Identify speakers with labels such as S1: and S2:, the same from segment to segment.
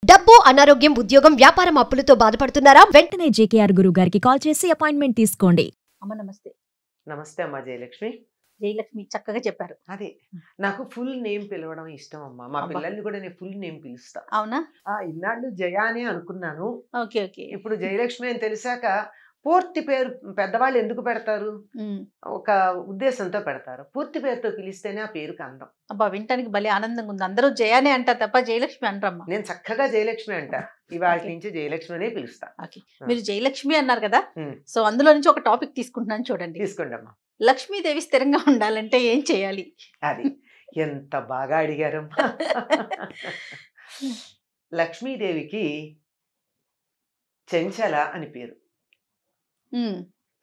S1: డబ్బు, అనారోగ్యం, ఉద్యోగం, వ్యాపారం అప్పులతో బాధపడుతున్నారా?
S2: వెంటనే జేకేఆర్ గురువు గారికి కాల్ చేసి అపాయింట్మెంట్ తీసుకోండి.
S3: అమ్మ నమస్తే.
S4: నమస్తే అమ్మా జయలక్ష్మి.
S3: జయలక్ష్మి చక్కగా చెప్పారు.
S4: అదే నాకు ఫుల్ నేమ్ పిలవడం ఇష్టం అమ్మా. మా
S3: అబ్బా.
S4: పిల్లల్ని కూడా నేను ఫుల్ నేమ్ పిలుస్తా.
S3: అవునా?
S4: ఇన్నాళ్ళు జయ అనే అనుకున్నాను.
S3: Okay okay.
S4: ఇప్పుడు జయలక్ష్మి అని తెలిసాక పూర్తి పేరు పెద్దవాళ్ళు ఎందుకు పెడతారు? ఒక ఉద్దేశంతో పెడతారు. పూర్తి పేరుతో పిలిస్తేనే ఆ పేరుకి అందం.
S3: అబ్బా వింటానికి భలే ఆనందంగా ఉంది. అందరూ జయానే అంటారు తప్ప జయలక్ష్మి అంటారమ్మా.
S4: నేను చక్కగా జయలక్ష్మి అంట. ఇవాళ నుంచి జయలక్ష్మి అనే పిలుస్తా.
S3: ఓకే. మీరు జయలక్ష్మి అన్నారు కదా,
S4: ఉమ్.
S3: సో అందులో నుంచి ఒక టాపిక్ తీసుకుంటున్నాను చూడండి.
S4: తీసుకోండి అమ్మా.
S3: లక్ష్మీదేవి స్థిరంగా ఉండాలంటే ఏం చేయాలి?
S4: అది ఎంత బాగా అడిగారమ్మా. లక్ష్మీదేవికి చెంచల అని పేరు.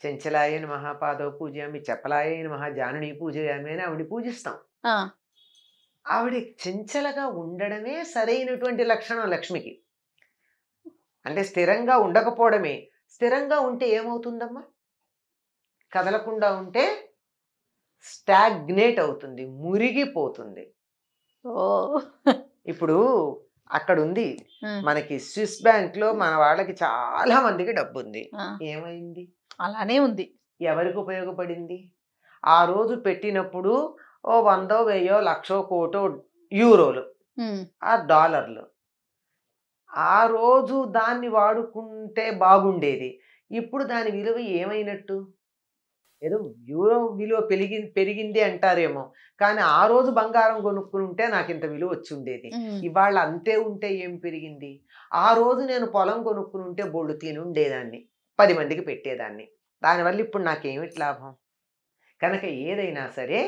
S4: చెంచలాయ నమః పాదో పూజయామి, చపలాయ నమః జానుని పూజయామి అని ఆవిడ పూజిస్తాం. ఆవిడ చెంచలగా ఉండడమే సరైనటువంటి లక్షణం లక్ష్మికి. అంటే స్థిరంగా ఉండకపోవడమే. స్థిరంగా ఉంటే ఏమవుతుందమ్మా? కదలకుండా ఉంటే స్టాగ్నేట్ అవుతుంది, మురిగిపోతుంది. ఇప్పుడు అక్కడ ఉంది మనకి స్విస్ బ్యాంక్ లో మన వాళ్ళకి చాలా మందికి డబ్బు ఉంది. ఏమైంది?
S3: అలానే ఉంది.
S4: ఎవరికి ఉపయోగపడింది? ఆ రోజు పెట్టినప్పుడు ఓ 100, 1000, 1,00,000, కోటో యూరోలు ఆ డాలర్లు ఆ రోజు దాన్ని వాడుకుంటే బాగుండేది. ఇప్పుడు దాని విలువ ఏమైనట్టు? ఏదో యూరో విలువ పెరిగింది అంటారేమో, కానీ ఆ రోజు బంగారం కొనుక్కుని ఉంటే నాకు ఇంత విలువ వచ్చి ఉండేది. ఇవాళ అంతే ఉంటే ఏం పెరిగింది? ఆ రోజు నేను పొలం కొనుక్కుని ఉంటే బొళ్ళు తిని ఉండేదాన్ని, 10 మందికి పెట్టేదాన్ని. దానివల్ల ఇప్పుడు నాకేమిటి లాభం? కనుక ఏదైనా సరే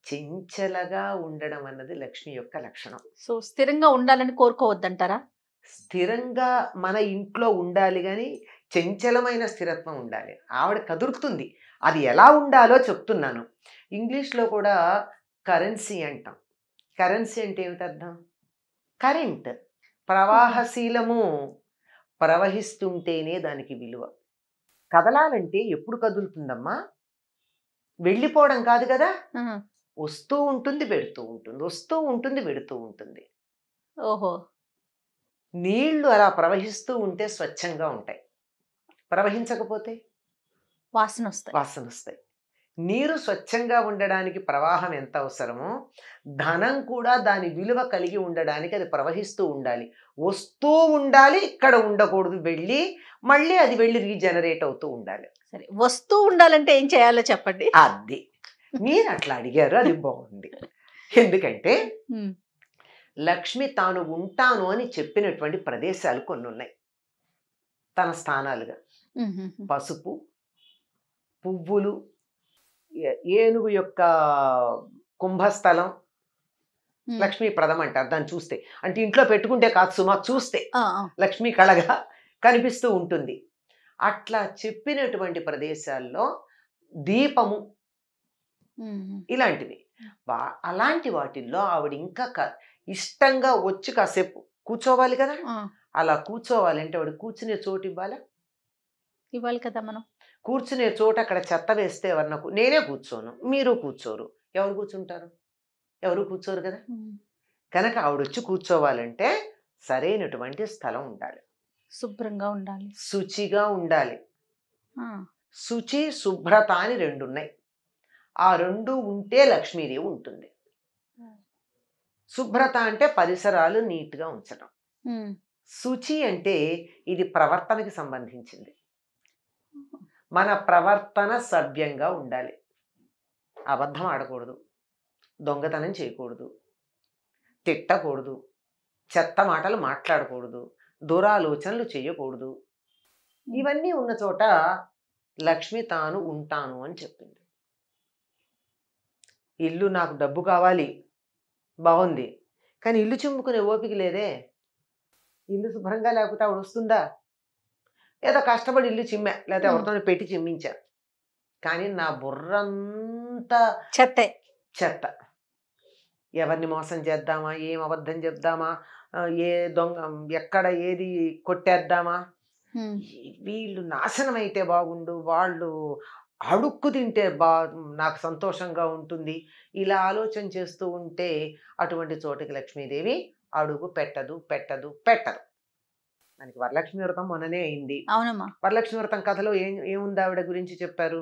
S4: చెంచలగా ఉండడం అన్నది లక్ష్మి యొక్క లక్షణం.
S3: సో స్థిరంగా ఉండాలని కోరుకోవద్దంటారా?
S4: స్థిరంగా మన ఇంట్లో ఉండాలి, కానీ చంచలమైన స్థిరత్వం ఉండాలి. ఆవిడ కదురుతుంది. అది ఎలా ఉండాలో చెప్తున్నాను. ఇంగ్లీష్లో కూడా కరెన్సీ అంటాం. కరెన్సీ అంటే ఏమిటి అర్థం? కరెంట్, ప్రవాహశీలము. ప్రవహిస్తుంటేనే దానికి విలువ. కదలాలంటే ఎప్పుడు కదులుతుందమ్మా? వెళ్ళిపోవడం కాదు కదా, వస్తూ ఉంటుంది పెడుతూ ఉంటుంది, వస్తూ ఉంటుంది పెడుతూ ఉంటుంది.
S3: ఓహో.
S4: నీళ్లు అలా ప్రవహిస్తూ ఉంటే స్వచ్ఛంగా ఉంటాయి, ప్రవహించకపోతే
S3: వాసన
S4: వస్తాయి. నీరు స్వచ్ఛంగా ఉండడానికి ప్రవాహం ఎంత అవసరమో, ధనం కూడా దాని విలువ కలిగి ఉండడానికి అది ప్రవహిస్తూ ఉండాలి, వస్తూ ఉండాలి. ఇక్కడ ఉండకూడదు, వెళ్ళి మళ్ళీ అది వెళ్ళి రీజనరేట్ అవుతూ ఉండాలి.
S3: సరే, వస్తూ ఉండాలంటే ఏం చేయాలో చెప్పండి.
S4: అది మీరు అట్లా అడిగారు, అది బాగుంది. ఎందుకంటే లక్ష్మి తాను ఉంటాను అని చెప్పినటువంటి ప్రదేశాలు కొన్ని ఉన్నాయి తన స్థానాలుగా. పసుపు, పువ్వులు, ఏనుగు యొక్క కుంభస్థలం లక్ష్మీప్రదం అంటారు దాన్ని చూస్తే. అంటే ఇంట్లో పెట్టుకుంటే కాదు సుమా, చూస్తే లక్ష్మీ కళగా కనిపిస్తూ ఉంటుంది. అట్లా చెప్పినటువంటి ప్రదేశాల్లో దీపము ఇలాంటివి, అలాంటి వాటిల్లో ఆవిడ ఇంకా ఇష్టంగా వచ్చి కాసేపు కూర్చోవాలి కదా. అలా కూర్చోవాలంటే ఆవిడ కూర్చునే చోటు ఇవ్వాలి
S3: కదా. మనం
S4: కూర్చునే చోట అక్కడ చెత్త వేస్తే ఎవరినకు, నేనే కూర్చోను, మీరు కూర్చోరు, ఎవరు కూర్చుంటారు? ఎవరు కూర్చోరు కదా. కనుక ఆవిడొచ్చి కూర్చోవాలంటే సరైనటువంటి స్థలం ఉండాలి,
S3: శుభ్రంగా ఉండాలి,
S4: శుచిగా ఉండాలి. శుచి, శుభ్రత అని 2 ఉన్నాయి. ఆ 2 ఉంటే లక్ష్మీదేవి ఉంటుంది. శుభ్రత అంటే పరిసరాలు నీట్గా ఉంచడం. శుచి అంటే ఇది ప్రవర్తనకి సంబంధించింది. మన ప్రవర్తన సభ్యంగా ఉండాలి. అబద్ధం ఆడకూడదు, దొంగతనం చేయకూడదు, తిట్టకూడదు, చెత్త మాటలు మాట్లాడకూడదు, దురాలోచనలు చేయకూడదు. ఇవన్నీ ఉన్న చోట లక్ష్మి తాను ఉంటాను అని చెప్పింది. ఇల్లు నాకు డబ్బు కావాలి, బాగుంది, కానీ ఇల్లు చిమ్ముకునే ఓపిక లేదే. ఇల్లు శుభ్రంగా లేకపోతే ఆవిడ వస్తుందా? ఏదో కష్టపడి ఇల్లు చిమ్మా, లేకపోతే ఎవరితో పెట్టి చిమ్మించా, కానీ నా బుర్రంతా చెత్త. ఎవరిని మోసం చేద్దామా, ఏం అబద్ధం చెప్దామా, ఏ దొంగ ఎక్కడ ఏది కొట్టేద్దామా, వీళ్ళు నాశనం అయితే బాగుండు, వాళ్ళు అడుక్కు తింటే నాకు సంతోషంగా ఉంటుంది, ఇలా ఆలోచన చేస్తూ ఉంటే అటువంటి చోటికి లక్ష్మీదేవి అడుగు పెట్టదు పెట్టదు పెట్టదు. మనకి వరలక్ష్మి వ్రతం మొన్ననే అయింది.
S3: అవునమ్మా.
S4: వరలక్ష్మి వ్రతం కథలో ఏముంది ఆవిడ గురించి చెప్పారు?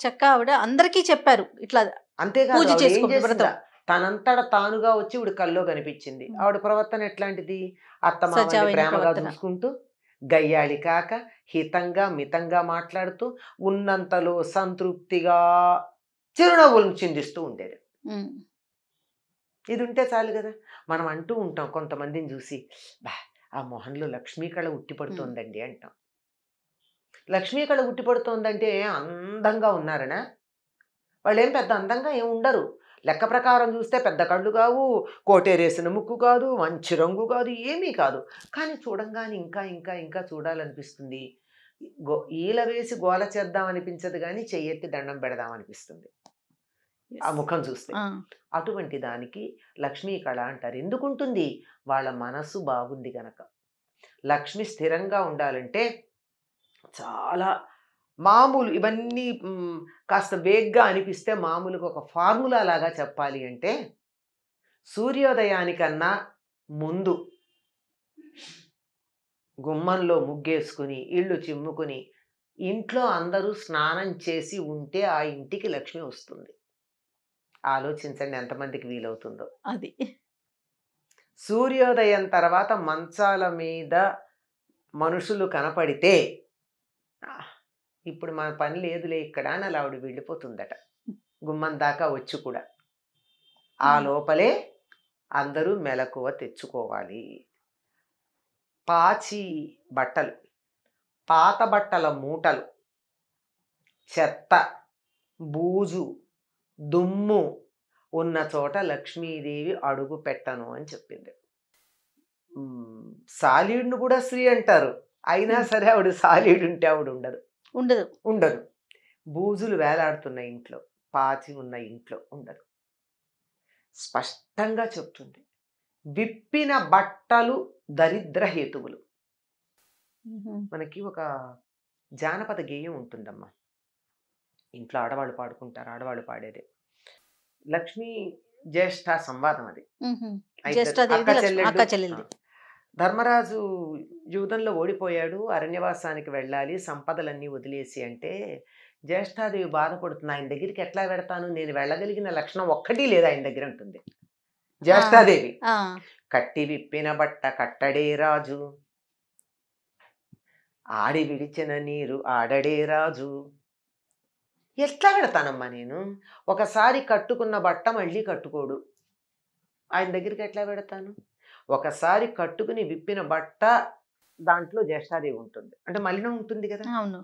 S3: చక్క ఆవిడ అందరికీ చెప్పారు ఇట్లా
S4: అంతేకాదు
S3: పూజ
S4: ఆవిడ ఏం
S3: చేసుకోండి
S4: చేసిందా,
S3: వ్రతం.
S4: తనంతట తానుగా వచ్చి ఇవిడ కల్లో కనిపించింది. ఆవిడ ప్రవర్తన ఎట్లాంటిది? అత్తమామని
S3: సజావైన
S4: ప్రేమగా
S3: ప్రవర్తన.
S4: చూసుకుంటూ, గయ్యాళి కాక హితంగా మితంగా మాట్లాడుతూ, ఉన్నంతలో సంతృప్తిగా చిరునవ్వులను చిందిస్తూ ఉండేది.
S3: ఉమ్.
S4: ఇది ఉంటే చాలు కదా. మనం అంటూ ఉంటాం కొంతమందిని చూసి, బా ఆ మొహంలో లక్ష్మీ కళ ఉట్టిపడుతోందండి అంటాం. లక్ష్మీ కళ ఉట్టిపడుతోందంటే అందంగా ఉన్నారనా? వాళ్ళు ఏం పెద్ద అందంగా ఏం ఉండరు. లెక్క ప్రకారం చూస్తే పెద్ద కళ్ళు కావు, కోటేరేసిన ముక్కు కాదు, మంచి రంగు కాదు, ఏమీ కాదు. కానీ చూడంగానే ఇంకా ఇంకా ఇంకా చూడాలనిపిస్తుంది. ఈల వేసి గోల చేద్దాం అనిపించదు, కానీ చెయ్యెత్తి దండం పెడదాం అనిపిస్తుంది ఆ ముఖం చూస్తే.
S3: ఆ.
S4: అటువంటి దానికి లక్ష్మీ కళ అంటారు. ఎందుకుంటుంది? వాళ్ళ మనసు బాగుంది గనక. లక్ష్మి స్థిరంగా ఉండాలంటే చాలా మామూలు ఇవన్నీ కాస్త వేగ్గా అనిపిస్తే మామూలుగా ఒక ఫార్ములా లాగా చెప్పాలి అంటే, సూర్యోదయానికన్నా ముందు గుమ్మంలో ముగ్గేసుకుని ఇళ్ళు చిమ్ముకుని ఇంట్లో అందరూ స్నానం చేసి ఉంటే ఆ ఇంటికి లక్ష్మి వస్తుంది. ఆలోచించండి ఎంతమందికి వీలవుతుందో
S3: అది.
S4: సూర్యోదయం తర్వాత మంచాల మీద మనుషులు కనపడితే, ఇప్పుడు మన పని లేదులే ఇక్కడ అని అలా ఆవిడ వెళ్ళిపోతుందట, గుమ్మం దాకా వచ్చి కూడా. ఆ లోపలే అందరూ మెలకువ తెచ్చుకోవాలి. పాచి బట్టలు, పాత బట్టల మూటలు, చెత్త, బూజు, దుమ్ము ఉన్న చోట లక్ష్మీదేవి అడుగు పెట్టను అని చెప్పింది. సాలీడును కూడా స్త్రీ అంటారు, అయినా సరే ఆవిడ సాలీడు ఉంటే ఆవిడ ఉండదు
S3: ఉండదు
S4: ఉండదు. బూజులు వేలాడుతున్న ఇంట్లో, పాచి ఉన్న ఇంట్లో ఉండదు. స్పష్టంగా చెప్తుంది. విప్పిన బట్టలు దరిద్ర హేతువులు. మనకి ఒక జానపద గేయం ఉంటుందమ్మా, ఇంట్లో ఆడవాళ్ళు పాడుకుంటారు, ఆడవాళ్ళు పాడేదే. లక్ష్మీ జ్యేష్ఠ సంవాదం అది.
S3: అక్క చెల్లెలిది.
S4: ధర్మరాజు యూదంలో ఓడిపోయాడు, అరణ్యవాసానికి వెళ్ళాలి, సంపదలన్నీ వదిలేసి అంటే జ్యేష్ఠాదేవి బాధపడుతుంది. ఆయన దగ్గరికి ఎట్లా వెడతాను, నేను వెళ్ళగలిగిన లక్షణం ఒక్కటి లేదు ఆయన దగ్గర ఉంటుంది జ్యేష్ఠాదేవి. కట్టి విప్పిన బట్ట కట్టడే రాజు, ఆడి విడిచిన నీరు ఆడడే రాజు. ఎట్లా పెడతానమ్మా నేను? ఒకసారి కట్టుకున్న బట్ట మళ్ళీ కట్టుకోడు, ఆయన దగ్గరికి ఎట్లా పెడతాను? ఒకసారి కట్టుకుని విప్పిన బట్ట దాంట్లో జ్యేష్ఠాదేవి ఉంటుంది అంటే మలినం ఉంటుంది కదా.
S3: అవును.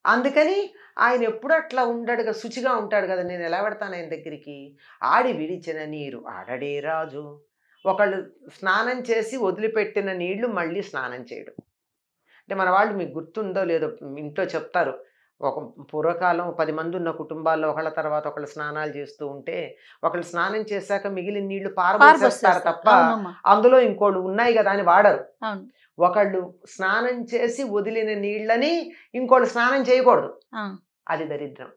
S4: అందుకని ఆయన ఎప్పుడు అట్లా ఉండడుగా, శుచిగా ఉంటాడు కదా, నేను ఎలా పెడతాను ఆయన దగ్గరికి? ఆడి విడిచిన నీరు ఆడడే రాజు. ఒకళ్ళు స్నానం చేసి వదిలిపెట్టిన నీళ్లు మళ్ళీ స్నానం చేయడం అంటే, మన వాళ్ళు మీకు గుర్తుందో లేదో ఇంట్లో చెప్తారు, ఒక పూర్వకాలం 10 మంది ఉన్న కుటుంబాల్లో ఒకళ్ళ తర్వాత ఒకళ్ళు స్నానాలు చేస్తూ ఉంటే, ఒకళ్ళు స్నానం చేశాక మిగిలిన నీళ్లు పారబోసేస్తారు తప్ప అందులో ఇంకోళ్ళు ఉన్నాయి కదా అని వాడరు. ఒకళ్ళు స్నానం చేసి వదిలిన నీళ్ళని ఇంకోళ్ళు స్నానం చేయకూడదు, అది దరిద్రం.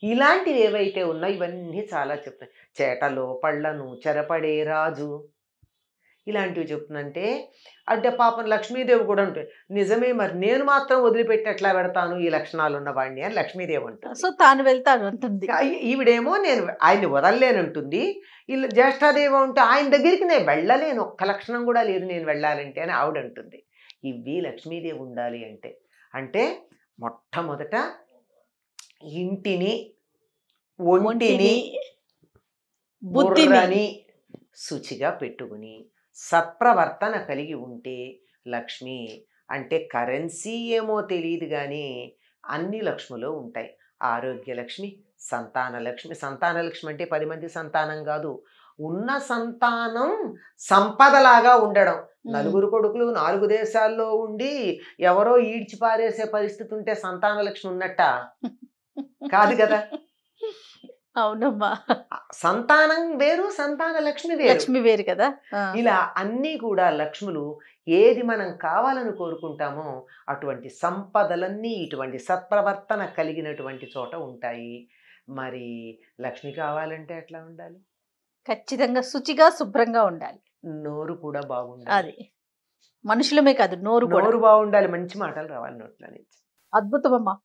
S4: ఇలాంటివి ఏవైతే ఉన్నాయో ఇవన్నీ చాలా చెప్తాయి. చేటలో పళ్ళను చెరపడే రాజు, ఇలాంటివి చెప్తుందంటే అంటే పాపం లక్ష్మీదేవి కూడా ఉంటుంది. నిజమే, మరి నేను మాత్రం వదిలిపెట్టి ఎట్లా పెడతాను ఈ లక్షణాలు ఉన్నవాడిని అని లక్ష్మీదేవి ఉంటుంది.
S3: సో తాను వెళ్తాను అంటుంది.
S4: ఈవిడేమో నేను ఆయన్ని వదలలేనంటుంది. ఇలా జ్యేష్ఠాదేవి ఉంటే ఆయన దగ్గరికి నేను వెళ్ళలేను, ఒక్క లక్షణం కూడా లేదు నేను వెళ్ళాలంటే అని ఆవిడ అంటుంది. ఇవి లక్ష్మీదేవి ఉండాలి అంటే అంటే మొట్టమొదట ఇంటిని, ఒంటిని, బుర్రని శుచిగా పెట్టుకుని సత్ప్రవర్తన కలిగి ఉంటే లక్ష్మి అంటే కరెన్సీ ఏమో తెలియదు కానీ అన్ని లక్ష్ములో ఉంటాయి. ఆరోగ్య లక్ష్మి, సంతాన లక్ష్మి. సంతాన లక్ష్మి అంటే 10 మంది సంతానం కాదు, ఉన్న సంతానం సంపదలాగా ఉండడం. 4 కొడుకులు 4 దేశాల్లో ఉండి ఎవరో ఈడ్చి పారేసే పరిస్థితి ఉంటే సంతాన లక్ష్మి ఉన్నట్ట కాదు కదా.
S3: అవునమ్మా,
S4: సంతానం వేరు, సంతాన లక్ష్మి వేరు,
S3: లక్ష్మి వేరు కదా.
S4: ఇలా అన్నీ కూడా లక్ష్ములు. ఏది మనం కావాలని కోరుకుంటామో అటువంటి సంపదలన్నీ ఇటువంటి సత్ప్రవర్తన కలిగినటువంటి చోట ఉంటాయి. మరి లక్ష్మి కావాలంటే ఎట్లా ఉండాలి?
S3: ఖచ్చితంగా శుచిగా శుభ్రంగా ఉండాలి.
S4: నోరు కూడా బాగుండాలి.
S3: అది మనుషులమే కాదు నోరు కూడా.
S4: నోరు బాగుండాలి, మంచి మాటలు రావాలి నోట్లో నుంచి.
S3: అద్భుతం అమ్మా.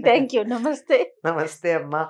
S3: Thank you. నమస్తే.
S4: నమస్తే అమ్మా.